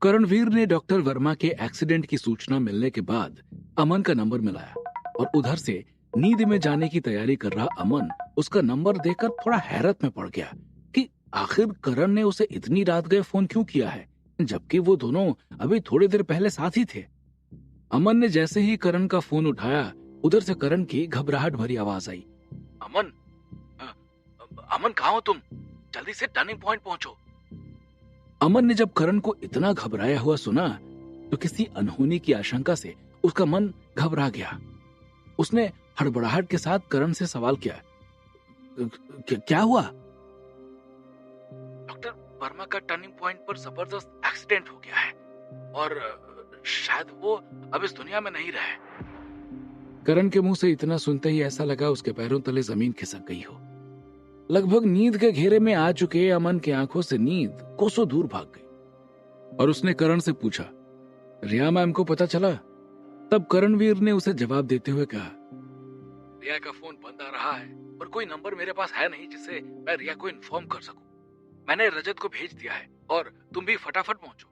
करणवीर ने डॉक्टर वर्मा के एक्सीडेंट की सूचना मिलने के बाद अमन का नंबर मिलाया और उधर से नींद में जाने की तैयारी कर रहा अमन उसका नंबर देखकर थोड़ा हैरत में पड़ गया कि आखिर करण ने उसे इतनी रात गए फोन क्यों किया है, जबकि वो दोनों अभी थोड़ी देर पहले साथ ही थे। अमन ने जैसे ही करण का फोन उठाया, उधर से करण की घबराहट भरी आवाज आई। अमन, अमन कहाँ हो तुम? जल्दी से टर्निंग पॉइंट पहुंचो। अमन ने जब करण को इतना घबराया हुआ सुना तो किसी अनहोनी की आशंका से उसका मन घबरा गया। उसने हड़बड़ाहट के साथ करण से सवाल किया, क्या हुआ? डॉक्टर वर्मा का टर्निंग पॉइंट पर जबरदस्त एक्सीडेंट हो गया है और शायद वो अब इस दुनिया में नहीं रहे। करण के मुंह से इतना सुनते ही ऐसा लगा उसके पैरों तले जमीन खिसक गई हो। लगभग नींद के घेरे में आ चुके अमन की आंखों से नींद कोसों दूर भाग गई और उसने करण से पूछा, रिया मैम को पता चला? तब करणवीर ने उसे जवाब देते हुए कहा, रिया का फोन बंद आ रहा है और कोई नंबर मेरे पास है नहीं जिससे मैं रिया को इन्फॉर्म कर सकूं। मैंने रजत को भेज दिया है और तुम भी फटाफट पहुंचो।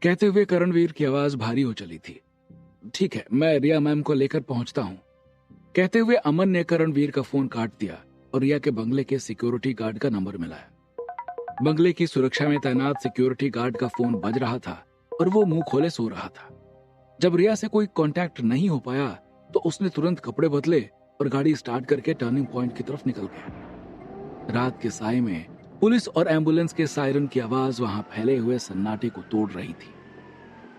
कहते हुए करणवीर की आवाज भारी हो चली थी। ठीक है, मैं रिया मैम को लेकर पहुंचता हूं। कहते हुए अमन ने करणवीर का फोन काट दिया और रिया के बंगले के सिक्योरिटी गार्ड का नंबर मिलाया। बंगले की सुरक्षा में तैनात सिक्योरिटी गार्ड का फोन बज रहा था और वो मुंह खोले सो रहा था। जब रिया से कोई कांटेक्ट नहीं हो पाया तो उसने तुरंत कपड़े बदले और गाड़ी स्टार्ट करके टर्निंग पॉइंट की तरफ निकल गया। रात के साए में पुलिस और एम्बुलेंस के सायरन की आवाज वहां फैले हुए सन्नाटे को तोड़ रही थी।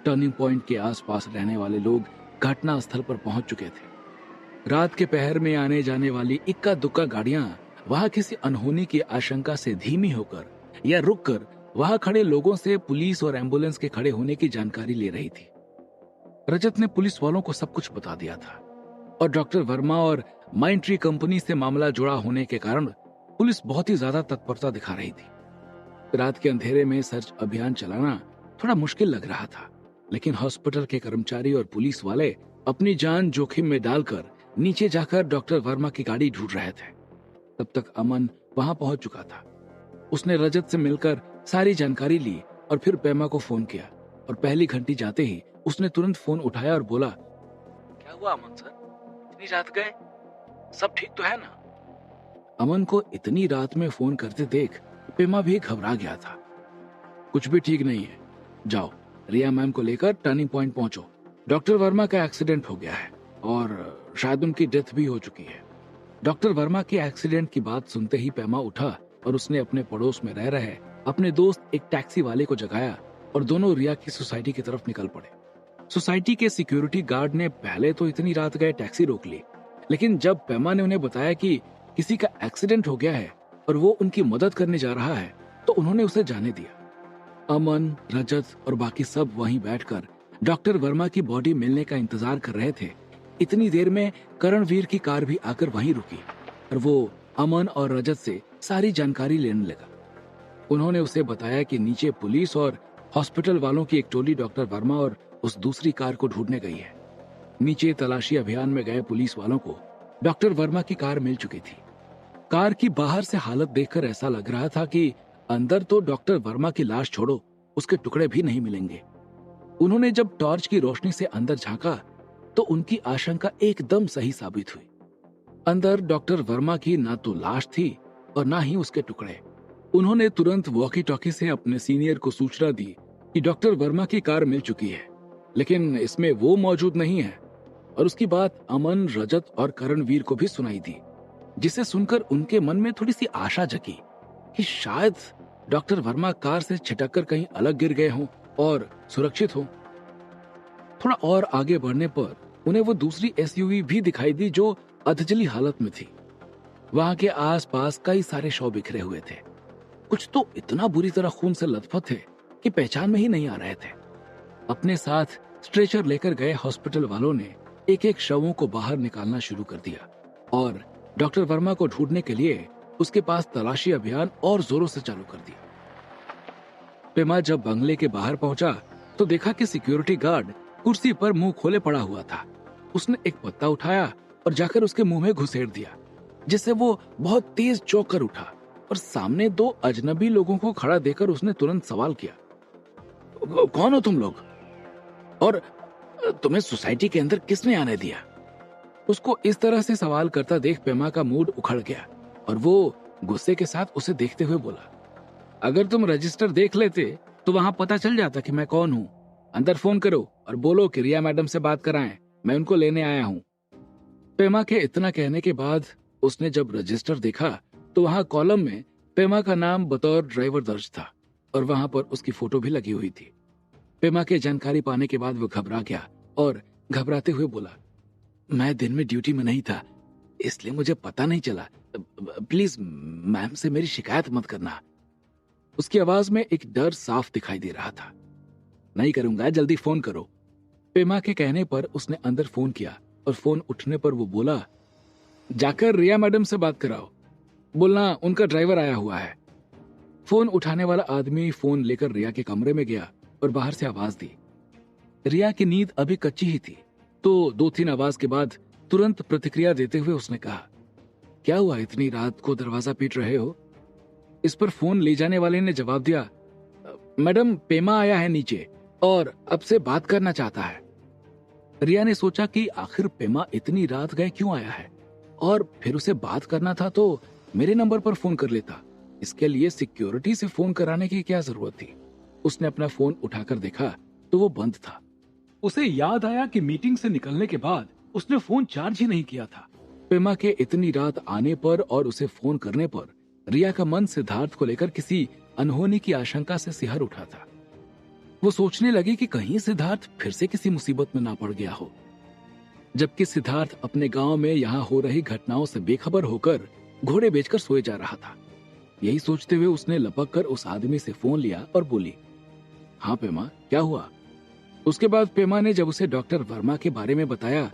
टर्निंग पॉइंट के आसपास रहने वाले लोग घटना स्थल पर पहुंच चुके थे। रात के पहर में आने जाने वाली इक्का दुक्का गाड़ियां वहां किसी अनहोनी की आशंका से धीमी होकर या रुककर वहां खड़े लोगों से पुलिस और एम्बुलेंस के खड़े होने की जानकारी ले रही थी। रजत ने पुलिस वालों को सब कुछ बता दिया था और डॉक्टर वर्मा और माइंट्री कंपनी से मामला जुड़ा होने के कारण पुलिस बहुत ही ज्यादा तत्परता दिखा रही थी। रात के अंधेरे में सर्च अभियान चलाना थोड़ा मुश्किल लग रहा था, लेकिन हॉस्पिटल के कर्मचारी और पुलिस वाले अपनी जान जोखिम में डालकर नीचे जाकर डॉक्टर वर्मा की गाड़ी ढूंढ रहे थे। तब तक अमन वहां पहुंच चुका था। उसने रजत से मिलकर सारी जानकारी ली और फिर पेमा को फोन किया और पहली घंटी जाते ही उसने तुरंत फोन उठाया और बोला, क्या हुआ अमन सर, इतनी रात गए? सब ठीक तो है ना? अमन को इतनी रात में फोन करते देख पेमा भी घबरा गया था। कुछ भी ठीक नहीं है, जाओ रिया मैम को लेकर टर्निंग पॉइंट पहुंचो। डॉक्टर वर्मा का एक्सीडेंट हो गया है और शायद उनकी डेथ भी हो चुकी है। डॉक्टर वर्मा के एक्सीडेंट की बात सुनते ही पेमा उठा और उसने अपने पड़ोस में रह रहे अपने दोस्त एक टैक्सी वाले को जगाया और दोनों रिया की सोसाइटी की तरफ निकल पड़े। सोसाइटी के सिक्योरिटी गार्ड ने पहले तो इतनी रात गए टैक्सी रोक ली, लेकिन जब पेमा ने उन्हें बताया कि किसी का एक्सीडेंट हो गया है और वो उनकी मदद करने जा रहा है तो उन्होंने उसे जाने दिया। अमन, रजत और बाकी सब वहीं बैठकर डॉक्टर वर्मा की बॉडी मिलने का इंतजार कर रहे थे। इतनी देर में करणवीर की कार भी आकर वहीं रुकी और वो अमन और रजत से सारी जानकारी लेने लगा। उन्होंने उसे बताया कि नीचे पुलिस और हॉस्पिटल वालों की एक टोली डॉक्टर वर्मा और उस दूसरी कार को ढूंढने गई है। नीचे तलाशी अभियान में गए पुलिस वालों को डॉक्टर वर्मा की कार मिल चुकी थी। कार की बाहर से हालत देखकर ऐसा लग रहा था कि अंदर तो डॉक्टर वर्मा की लाश छोड़ो, उसके टुकड़े भी नहीं मिलेंगे। उन्होंने जब टॉर्च की रोशनी से अंदर झांका तो उनकी आशंका एकदम सही साबित हुई। अंदर डॉक्टर वर्मा की ना तो लाश थी और ना ही उसके टुकड़े। उन्होंने तुरंत वॉकी टॉकी से अपने सीनियर को सूचना दी कि डॉक्टर वर्मा की कार मिल चुकी है, लेकिन इसमें वो मौजूद नहीं है। और उसकी बात अमन, रजत और करणवीर को भी सुनाई दी, जिसे सुनकर उनके मन में थोड़ी सी आशा जगी कि शायद डॉक्टर वर्मा कार से छिटककर कहीं अलग गिर गए हों और सुरक्षित हों। थोड़ा और आगे बढ़ने पर उन्हें वो दूसरी एसयूवी भी दिखाई दी जो अधजली हालत में थी। वहां के आसपास कई सारे शव बिखरे हुए थे। कुछ तो इतना बुरी तरह खून से लथपथ थे कि पहचान में ही नहीं आ रहे थे। अपने साथ स्ट्रेचर लेकर गए हॉस्पिटल वालों ने एक एक शवों को बाहर निकालना शुरू कर दिया और डॉक्टर वर्मा को ढूंढने के लिए उसके पास तलाशी अभियान और जोरों से चालू कर दिया। पेमा जब बंगले के बाहर पहुंचा तो देखा कि सिक्योरिटी गार्ड कुर्सी पर मुंह खोले पड़ा हुआ था। उसने एक पत्ता उठाया और जाकर उसके मुंह में घुसेड़ दिया, जिससे वो बहुत तेज चौंक कर उठा और सामने दो अजनबी लोगों को खड़ा देखकर उसने तुरंत सवाल किया, कौन हो तुम लोग? और तुम्हें सोसाइटी के अंदर किसने आने दिया? उसको इस तरह से सवाल करता देख पेमा का मूड उखड़ गया और वो गुस्से के साथ उसे देखते हुए बोला, अगर तुम रजिस्टर देख लेते तो वहां पता चल जाता कि मैं कौन हूँ। अंदर फोन करो और बोलो कि रिया मैडम से बात कराएं, मैं उनको लेने आया हूँ। पेमा के इतना कहने के बाद उसने जब रजिस्टर देखा तो वहां कॉलम में पेमा का नाम बतौर ड्राइवर दर्ज था और वहां पर उसकी फोटो भी लगी हुई थी। पेमा के जानकारी पाने के बाद वो घबरा गया और घबराते हुए बोला, मैं दिन में ड्यूटी में नहीं था इसलिए मुझे पता नहीं चला। प्लीज मैम से मेरी शिकायत मत करना। उसकी आवाज में एक डर साफ दिखाई दे रहा था। नहीं करूंगा, जल्दी फोन करो। पेमा के कहने पर उसने अंदर फोन किया और फोन उठने पर वो बोला, जाकर रिया मैडम से बात कराओ, बोलना उनका ड्राइवर आया हुआ है। फोन उठाने वाला आदमी फोन लेकर रिया के कमरे में गया और बाहर से आवाज दी। रिया की नींद अभी कच्ची ही थी तो 2-3 आवाज के बाद तुरंत प्रतिक्रिया देते हुए उसने कहा, क्या हुआ, इतनी रात को दरवाजा पीट रहे हो? इस पर फोन ले जाने वाले ने जवाब दिया, मैडम पेमा आया है नीचे और अब से बात करना चाहता है। रिया ने सोचा कि आखिर पेमा इतनी रात गए क्यों आया है और फिर उसे बात करना था तो मेरे नंबर पर फोन कर लेता, इसके लिए सिक्योरिटी से फोन कराने की क्या जरूरत थी। उसने अपना फोन उठाकर देखा तो वो बंद था। उसे याद आया कि मीटिंग से निकलने के बाद उसने फोन चार्ज ही नहीं किया था। पेमा के इतनी रात आने पर और उसे फोन करने पर रिया का मन सिद्धार्थ को लेकर किसी अनहोनी की आशंका से सिहर उठा था। वो सोचने लगी कि कहीं सिद्धार्थ फिर से किसी मुसीबत में ना पड़ गया हो, जबकि सिद्धार्थ अपने गांव में यहाँ हो रही घटनाओं से बेखबर होकर घोड़े बेचकर सोए जा रहा था। यही सोचते हुए उसने लपक कर उस आदमी से फोन लिया और बोली, हाँ पेमा, क्या हुआ? उसके बाद पेमा ने जब उसे डॉक्टर वर्मा के बारे में बताया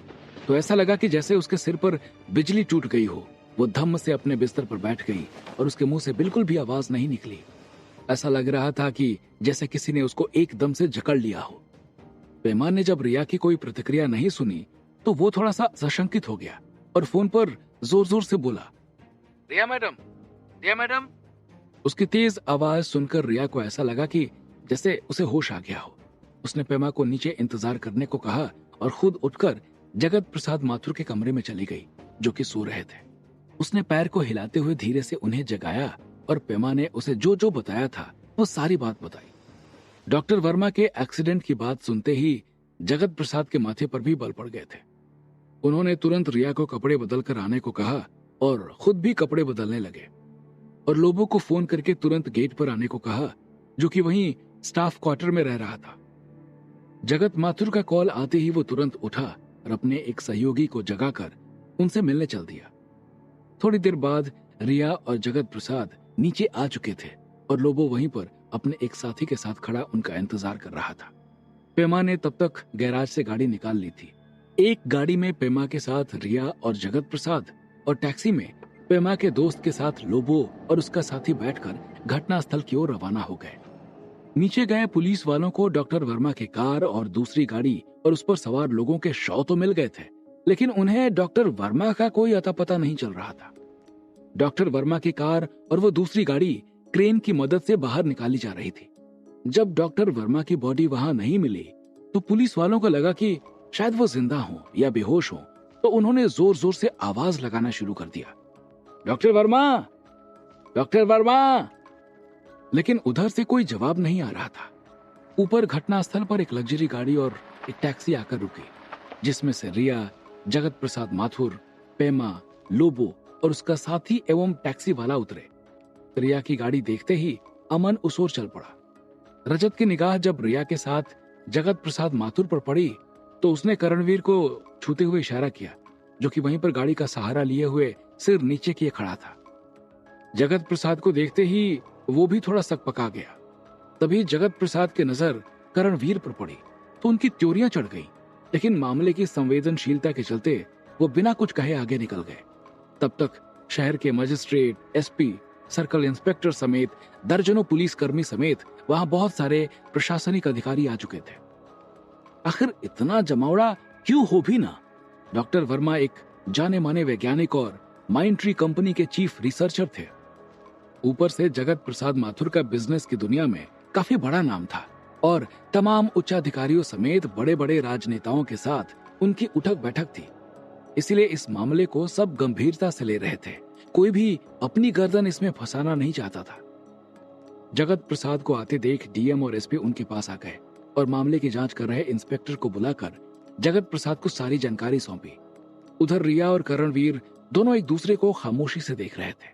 तो ऐसा लगा कि जैसे उसके सिर पर बिजली टूट गई हो। वो धम्म से अपने बिस्तर पर बैठ गई और उसके मुंह से बिल्कुल भी आवाज नहीं निकली। ऐसा लग रहा था कि जैसे किसी ने उसको एकदम से जकड़ लिया हो। पेमा ने जब रिया की कोई प्रतिक्रिया नहीं सुनी तो वो थोड़ा सा सशंकित हो गया और फोन पर जोर जोर से बोला, रिया मैडम, रिया मैडम। उसकी तेज आवाज सुनकर रिया को ऐसा लगा कि जैसे उसे होश आ गया हो। उसने पेमा को नीचे इंतजार करने को कहा और खुद उठकर जगत प्रसाद माथुर के कमरे में चली गई जो कि सो रहे थे। उसने पैर को हिलाते हुए धीरे से उन्हें जगाया और पेमा ने उसे जो जो बताया था वो सारी बात बताई। डॉक्टर वर्मा के एक्सीडेंट की बात सुनते ही जगत प्रसाद के माथे पर भी बल पड़ गए थे। उन्होंने तुरंत रिया को कपड़े बदल कर आने को कहा और खुद भी कपड़े बदलने लगे और लोगों को फोन करके तुरंत गेट पर आने को कहा जो कि वहीं स्टाफ क्वार्टर में रह रहा था। जगत माथुर का कॉल आते ही वो तुरंत उठा और अपने एक सहयोगी को जगाकर उनसे मिलने चल दिया। थोड़ी देर बाद रिया और जगत प्रसाद नीचे आ चुके थे और लोबो वहीं पर अपने एक साथी के साथ खड़ा उनका इंतजार कर रहा था। पेमा ने तब तक गैराज से गाड़ी निकाल ली थी। एक गाड़ी में पेमा के साथ रिया और जगत प्रसाद और टैक्सी में पेमा के दोस्त के साथ लोबो और उसका साथी बैठकर घटनास्थल की ओर रवाना हो गए। नीचे गए पुलिस वालों को डॉक्टर वर्मा की कार और दूसरी गाड़ी और उस पर सवार लोगों के शव तो मिल गए थे, लेकिन उन्हें डॉक्टर वर्मा का कोई अता पता नहीं चल रहा था। डॉक्टर वर्मा की कार और वो दूसरी गाड़ी क्रेन की मदद से बाहर निकाली जा रही थी। जब डॉक्टर वर्मा की बॉडी वहां नहीं मिली तो पुलिस वालों को लगा कि शायद वो जिंदा हो या बेहोश हो, तो उन्होंने जोर जोर से आवाज लगाना शुरू कर दिया, डॉक्टर वर्मा, डॉक्टर वर्मा। लेकिन उधर से कोई जवाब नहीं आ रहा था। ऊपर घटनास्थल पर एक लग्जरी गाड़ी और एक टैक्सी आकर रुकी जिसमें से रिया, जगत प्रसाद माथुर, पेमा, लोबो और उसका साथी एवं टैक्सी वाला उतरे। रिया की गाड़ी देखते ही अमन उस ओर चल पड़ा। रजत की निगाह जब रिया के साथ जगत प्रसाद माथुर पर पड़ी तो उसने करणवीर को छूते हुए इशारा किया जो कि वहीं पर गाड़ी का सहारा लिए हुए सिर नीचे किए खड़ा था। जगत प्रसाद को देखते ही वो भी थोड़ा सकपका गया। तभी जगत प्रसाद की नजर करणवीर पर पड़ी तो उनकी त्योरियां चढ़ गई, लेकिन मामले की संवेदनशीलता के चलते वो बिना कुछ कहे आगे निकल गए। तब तक शहर के मजिस्ट्रेट, एसपी, सर्कल इंस्पेक्टर समेत दर्जनों पुलिसकर्मी समेत वहां बहुत सारे प्रशासनिक अधिकारी आ चुके थे। आखिर इतना जमावड़ा क्यों हो भी ना? डॉक्टर वर्मा एक जाने माने वैज्ञानिक और माइंड ट्री कंपनी के चीफ रिसर्चर थे। ऊपर से जगत प्रसाद माथुर का बिजनेस की दुनिया में काफी बड़ा नाम था और तमाम उच्चाधिकारियों समेत बड़े बड़े राजनेताओं के साथ उनकी उठक बैठक थी। इसलिए इस मामले को सब गंभीरता से ले रहे थे। कोई भी अपनी गर्दन इसमें फंसाना नहीं चाहता था। जगत प्रसाद को आते देख डीएम और एसपी उनके पास आ गए और मामले की जांच कर रहे इंस्पेक्टर को बुलाकर जगत प्रसाद को सारी जानकारी सौंपी। उधर रिया और करणवीर दोनों एक दूसरे को खामोशी से देख रहे थे।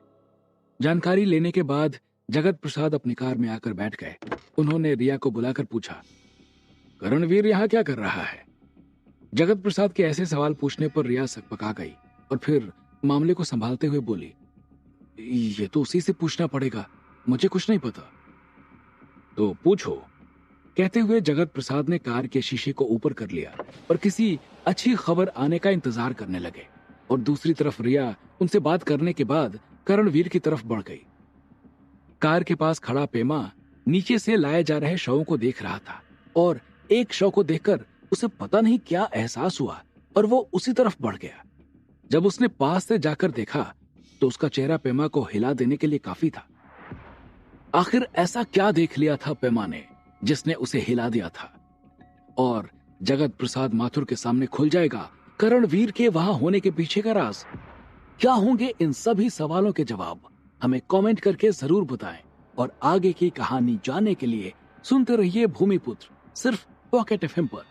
जानकारी लेने के बाद जगत प्रसाद अपनी कार में आकर बैठ गए। उन्होंने रिया को बुलाकर पूछा, करणवीर यहाँ क्या कर रहा है? जगत प्रसाद के ऐसे सवाल पूछने पर रिया सकपका गई और फिर मामले को संभालते हुए बोली, ये तो उसी से पूछना पड़ेगा, मुझे कुछ नहीं पता। तो पूछो, कहते हुए जगत प्रसाद ने कार के शीशे को ऊपर कर लिया और किसी अच्छी खबर आने का इंतजार करने लगे। और दूसरी तरफ रिया उनसे बात करने के बाद करणवीर की तरफ बढ़ गई। कार के पास खड़ा पेमा नीचे से लाए जा रहे शवों को देख रहा था और एक शव को देखकर उसे पता नहीं क्या एहसास हुआ और वो उसी तरफ बढ़ गया। जब उसने पास से जाकर देखा तो उसका चेहरा पेमा को हिला देने के लिए काफी था। आखिर ऐसा क्या देख लिया था पेमा ने जिसने उसे हिला दिया था? और जगत प्रसाद माथुर के सामने खुल जाएगा करणवीर के वहां होने के पीछे का राज। क्या होंगे इन सभी सवालों के जवाब? हमें कमेंट करके जरूर बताएं और आगे की कहानी जानने के लिए सुनते रहिए भूमिपुत्र, सिर्फ पॉकेट एफएम पर।